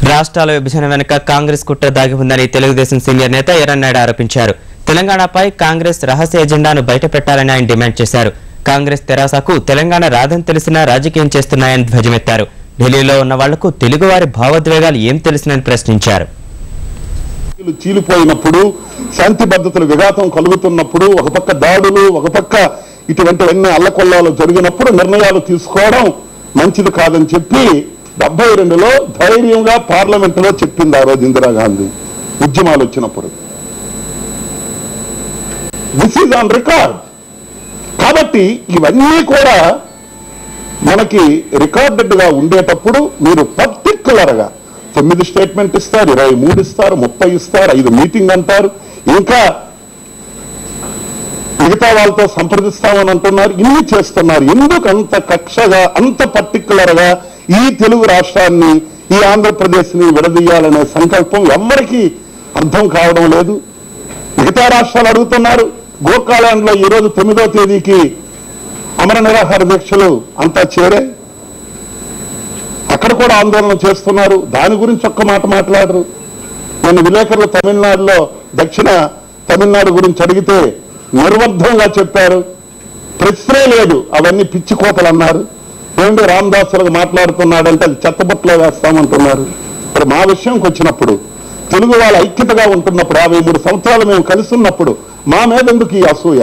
రాష్ట్రాల విభజన వెనుక కాంగ్రెస్ కుట్ర దాగి ఉందని తెలుగుదేశం సీనియర్ నేత ఎర్రన్నాయుడు ఆరోపించారు. తెలంగాణపై కాంగ్రెస్ రహస్య ఎజెండాను బయటపెట్టాలని ఆయన డిమాండ్ చేశారు. కాంగ్రెస్ తెరాసకు తెలంగాణ రాదని తెలిసినా రాజకీయం చేస్తున్నాయని ధ్వజమెత్తారు. ఢిల్లీలో ఉన్న వాళ్లకు తెలుగువారి భావోద్వేగాలు ఏం తెలిసినని ప్రశ్నించారు. చీలిపోయినప్పుడు శాంతి భద్రతలు విఘాతం కలుగుతున్నప్పుడు ఒక పక్క దాడులు ఒక పక్క ఇటువంటివన్నీ అల్లకొల్లాలు జరిగినప్పుడు నిర్ణయాలు తీసుకోవడం మంచిది కాదని చెప్పి 72లో ధైర్యంగా పార్లమెంటులో చెప్పింది ఆ రోజు ఇందిరాగాంధీ ఉద్యమాలు వచ్చినప్పుడు. This is on record. కాబట్టి ఇవన్నీ కూడా మనకి రికార్డెడ్ గా ఉండేటప్పుడు మీరు పర్టిక్యులర్ గా 9 స్టేట్మెంట్ ఇస్తారు, 23 ఇస్తారు, 30 ఇస్తారు, 5 మీటింగ్ అంటారు, ఇంకా మిగతా వాళ్ళతో సంప్రదిస్తామని అంటున్నారు. ఇన్ని చేస్తున్నారు. ఎందుకు అంత కక్షగా అంత పర్టిక్యులర్ గా ఈ తెలుగు రాష్ట్రాన్ని ఈ ఆంధ్రప్రదేశ్ ని విడదీయాలనే సంకల్పం ఎవరికి అర్థం కావడం లేదు. మిగతా రాష్ట్రాలు అడుగుతున్నారు. గోకాలాండ్ లో ఈరోజు 9వ తేదీకి అమర నిరాహార దీక్షలు అంతా చేరే అక్కడ కూడా ఆందోళన చేస్తున్నారు. దాని గురించి ఒక్క మాట మాట్లాడరు. నేను విలేకరులు తమిళనాడులో దక్షిణ తమిళనాడు గురించి అడిగితే నిర్వర్ధంగా చెప్పారు. ప్రశ్నే లేదు, అవన్నీ పిచ్చి కోతలు అన్నారు. ఏమంటే రామదాసులకు మాట్లాడుతున్నాడంటే అది చెత్తబొట్లో వేస్తామంటున్నారు. ఇప్పుడు మా విషయంకి వచ్చినప్పుడు తెలుగు వాళ్ళ ఐక్యతగా ఉంటున్నప్పుడు 53 సంవత్సరాలు మేము కలిసి ఉన్నప్పుడు మా మీద ఎందుకు ఈ అసూయ?